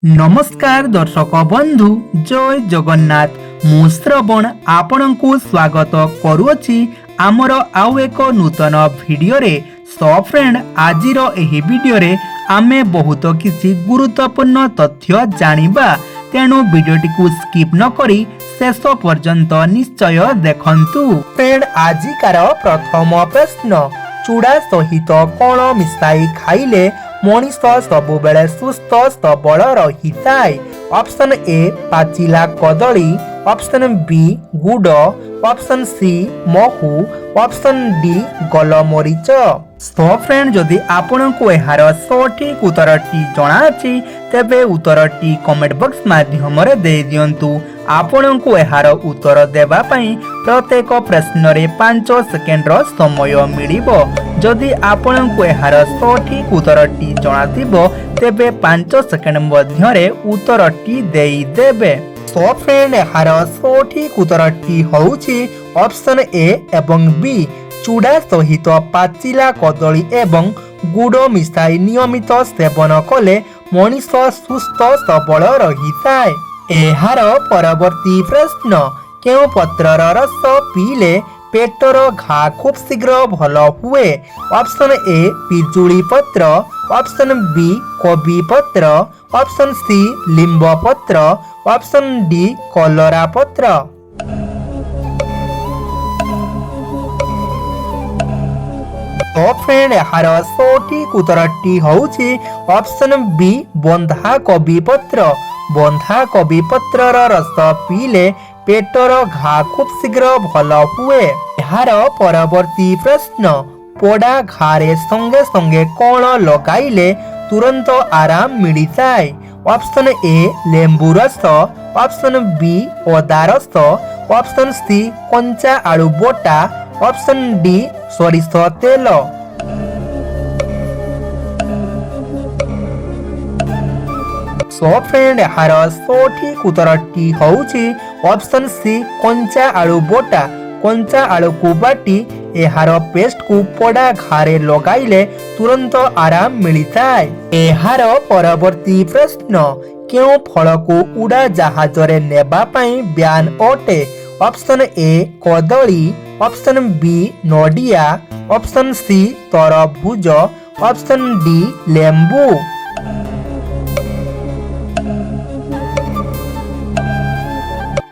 नमस्कार दर्शक बंधु जय जगन्नाथ मु श्रवण आपणଙ୍କୁ स्वागत करुअछि आमर आउ एक नूतन भिडियो रे। सो फ्रेंड आजिर एही भिडियो रे आमे बहुत किछि गुरुत्वपूर्ण तथ्य जानिबा, तेणु भिडियोटी को स्किप न करी शेष पर्यंत निश्चय देखंतु। फ्रेंड आजिकार प्रथम प्रश्न, चूड़ा सहित कौन मिसाई खाइले मनीष सबुबेले सुस्थ सबल रही थाए? ऑप्शन ए पाचिला कदली, ऑप्शन बी गुड़, ऑप्शन सी महू, ऑप्शन डी गोलमरीच। सो फ्रेंड जदि आपन को एहार सठिक उत्तरटी जଣା अछि तेबे उत्तरटी कमेंट बॉक्स माध्यम रे दे दियंतु। आपन को एहार उत्तर देबा पई प्रत्येक प्रश्न रे 5 सेकेंड रो समय मिलिबो। जदि आपन को एहार सठिक उत्तरटी जଣା थिबो तेबे 5 सेकेंड मध्य रे उत्तरटी देई देबे। सो फ्रेंड एहार सठिक उत्तरटी होउछि ऑप्शन ए एवं बी, चूड़ा सहित पाचिला कदली एवं गुड़ मिसाई नियमित सेवन कले मनीष सुस्थ सबल रही थाए। एहार परवर्ती प्रश्न, केउ पत्रर रस पीले पेटर घा खूब शीघ्र भल हुए? ऑप्शन ए पिजुली पत्र, ऑप्शन बी कोबी पत्र, ऑप्शन सी लिंब पत्र, ऑप्शन डी कलरा पत्र। तो फ्रेंड एहार सठिक उत्तरटी होउछि ऑप्शन बी बंधा कोबी पत्र। बंधा कोबी पत्रर रस पीले पेटर घा खूब शीघ्र भल हुए। एहार परवर्ती प्रश्न, पोड़ा घारे संगे संगे कौन लगाइले तुरंत आराम मिली जाए? ऑप्शन ए लेंबू रस, ऑप्शन बी अदा रस, ऑप्शन सी कंचा आलू बोटा, ऑप्शन डी सरिष तेल। सो फ्रेंड एहार सठिक उत्तरटी होउछि ऑप्शन सी कंचा आलू बोटा। कंचा आलू को बाटी एहार पेस्ट को पोड़ा घारे लगाइले तुरंत आराम मिली जाए। एहार परवर्ती प्रश्न, केउ फल को उड़ा जहाज रे नेबा पई ब्यान अटे? ऑप्शन ए कदली, ऑप्शन बी नडिया, ऑप्शन सी तरबूज, ऑप्शन डी लेंबू।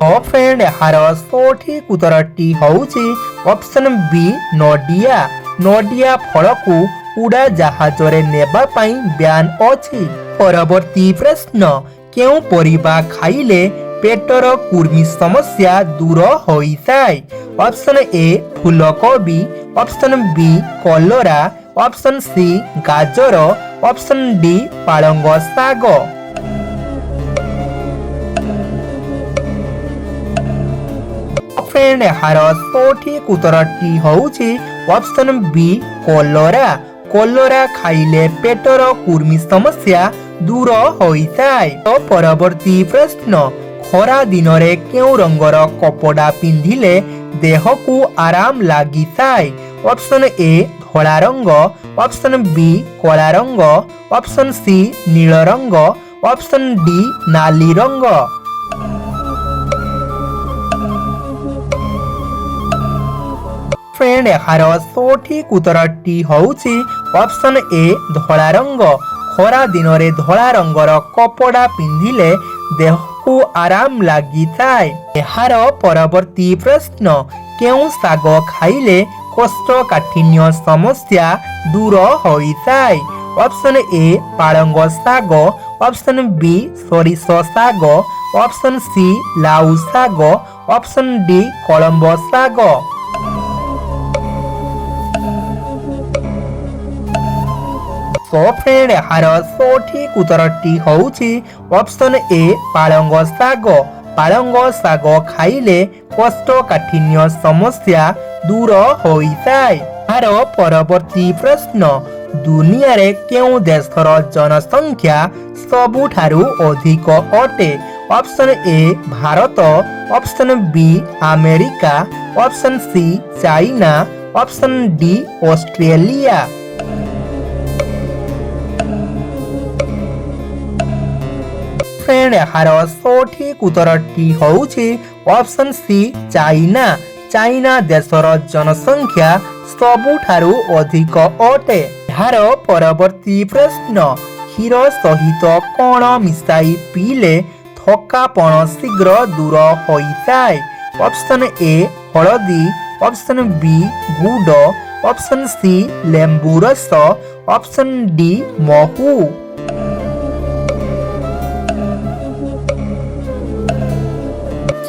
तो फ्रेंड एहार सठिक उत्तरटी होउछि ऑप्शन बी नडिया। नडिया फल को उड़ा जहाज रे नेबा पई ब्यान अछि। परवर्ती प्रश्न, केउ परिबा खाइले पेटर कुर्मी समस्या दूर होई थाए? ऑप्शन ए फूलकोबी, ऑप्शन बी कलरा, ऑप्शन सी गाजर, ऑप्शन डी पालंग साग। फ्रेंड एहार सठिक उत्तरटी होउछि ऑप्शन बी कलरा। कलरा खाइले पेटर कुर्मी समस्या दूर होई थाए। तो परवर्ती प्रश्न, खरा दिन रे केउ रंगर कपड़ा पिंधिले देह को आराम लागि थाए? ऑप्शन ए धला रंग, ऑप्शन बी कला रंग, ऑप्शन सी नील रंग, ऑप्शन डी नाली रंग। फ्रेंड एहार सठिक उत्तरटी होउछि ऑप्शन ए धला रंग। खरा दिन रे धला रंगर कपड़ा पिंधिले देह को आराम लागि थाए। एहार परवर्ती प्रश्न, केउ साग खाइले कोष्ठकाठिन्य समस्या दूर होई थाए? ऑप्शन ए पालंग साग, ऑप्शन बी सरिष साग, ऑप्शन सी लाउ साग, ऑप्शन डी कलम्ब साग। सो फ्रेंड एहार सठिक उत्तरटी होउछि ऑप्शन ए पालंग साग। पालंग साग खाइले कोष्ठकाठिन्य समस्या दूर होई थाए। एहार परवर्ती प्रश्न, दुनिया रे केउ देशर जनसंख्या सबुठारु अधिक अटे? Option A Bharat, option B America, option C China, option D Australia. Friend यार सठिक उत्तरटी होउछि ऑप्शन सी चाइना। चाइना देशर जनसंख्या सबुठारु अधिक अटे। यार परवर्ती प्रश्न क्षीर सहित कौन मिसाई पीले थकापण शीघ्र दूर होइताय। ऑप्शन ए हळदी, ऑप्शन बी गुड़, ऑप्शन सी लेंबू रस, ऑप्शन डी महू।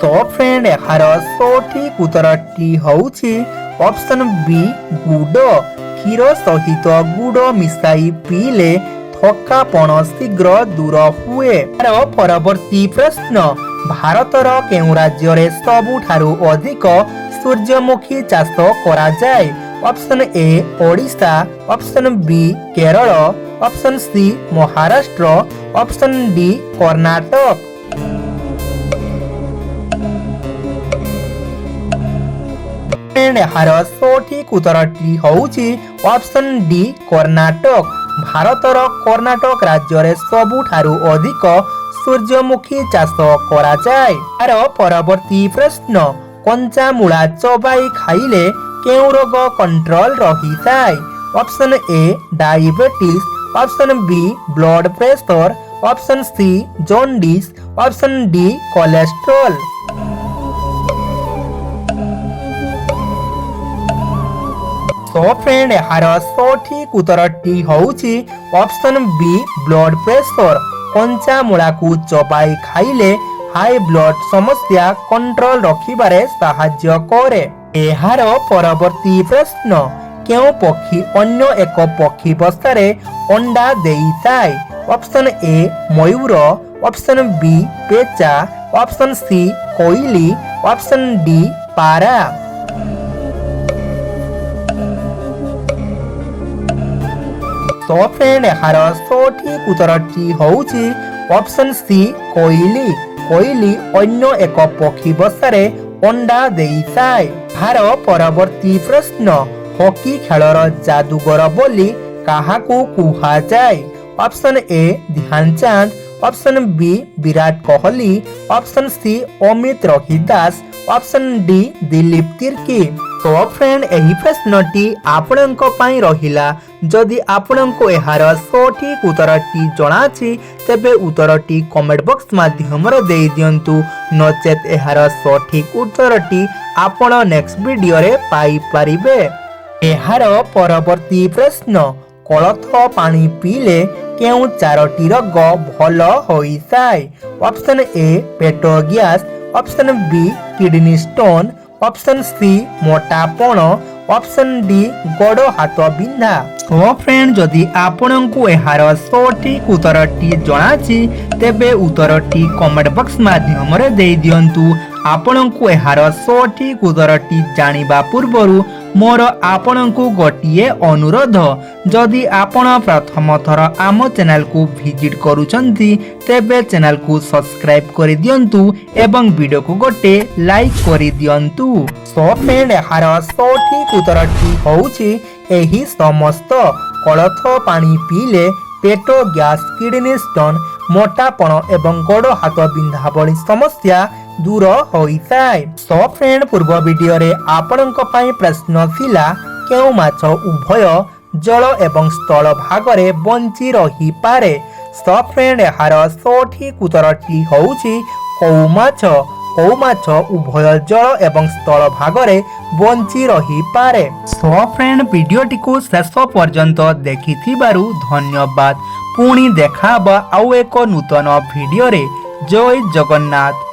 तो फ्रेंड यार सठिक उत्तरटी होउछि ऑप्शन बी गुड़। क्षीर सहित गुड़ मिसाई पीले थकापण शीघ्र दूर हुए। यार परवर्ती प्रश्न भारतर केउ राज्य रे सबुठारु अधिक सूर्यमुखी चाष करा जाय। Option A Odisha, option B Kerala, option C Maharashtra, option D Karnataka. यार सठिक उत्तरटी होउछि ऑप्शन डी कर्नाटक। भारतर कर्नाटक राज्य रे सबुठारु अधिक सूर्यमुखी चाष करा जाय। यार परवर्ती प्रश्न कंचा मूला चबाई खाइले केउ रोग कंट्रोल रहिताय। Option A diabetes, option B blood pressure, option C jaundice, option D cholesterol. तो फ्रेंड यार सठिक उत्तरटी होउछि ऑप्शन बी ब्लड प्रेशर। कंचा मूला को चबाई खाइले हाई ब्लड समस्या कंट्रोल रखिबारे साहाय्य करे। एहार परवर्ती प्रश्न केउ पक्षी अन्य एक पक्षी बसारे अंडा देइताय। ऑप्शन ए मयूर, ऑप्शन बी पेचा, ऑप्शन सी कोइली, ऑप्शन डी पारा। तो फ्रेंड यार सठिक उत्तरटी होउछि ऑप्शन सी कोइली। कोइली अन्य एक पक्षी बसारे अंडा देइताय। यार परवर्ती प्रश्न हॉकी खेलर जादूगर बोली काहाकू कुहा जाय। Option A Dhyanchand, option B Virat Kohli, option C Amit Rohidas, option D Dilip Tirkey. तो फ्रेंड एही प्रश्नटी आपणक पई रहिला। जदि आपणको एहार सठिक उत्तरटी जणाछि तेबे उत्तरटी कमेंट बॉक्स माध्यम रे देई दियंतु। नचेत एहार सठिक उत्तरटी आपण नेक्स्ट वीडियो रे पाई परिबे। एहार परवर्ती प्रश्न कोलथ पानी पीले केउ चारोटी रोग भल होइताय। ऑप्शन ए पेट gas, option B kidney stone, option C मोटापण, ऑप्शन डी गोड़ हाथ बिंधा। तो फ्रेंड जदि आपणको एहार सठिक उत्तरटी जणाछि तेबे उत्तरटी कमेंट बॉक्स माध्यम रे देई दियंतु। आपणको एहार सठिक उत्तरटी जानिबा पूर्वरु मोर आपणको गोटिए अनुरोध, जदि आपण प्रथम थर आम चैनल को विजिट करूचंती तेबे चैनल को सब्सक्राइब कर दियंतु एवं वीडियो को गोटे लाइक कर दियंतु। सो फ्रेंड यार सठिक उत्तरटी होउछि एही समस्त कोलथ पानी पीले पेट गैस, किडनी स्टोन, मोटापण एवं गोड़ हाथ बिंधा भली समस्या दूर होइताय। सो फ्रेंड पूर्व वीडियो रे आपणक पई प्रश्न थिला केउ माछ उभय जल एवं स्थल भागरे बंची रही पारे। सो फ्रेंड यार सठिक उत्तरटी होउछि कौ माछ। कौ माछ उभय जल एवं स्थल भागरे बंची रही पारे। सो फ्रेंड वीडियोटी को शेष पर्यंत देखिथिबारु धन्यवाद। पुणी देखाबा आउ एक नूतन वीडियो रे। जय जगन्नाथ।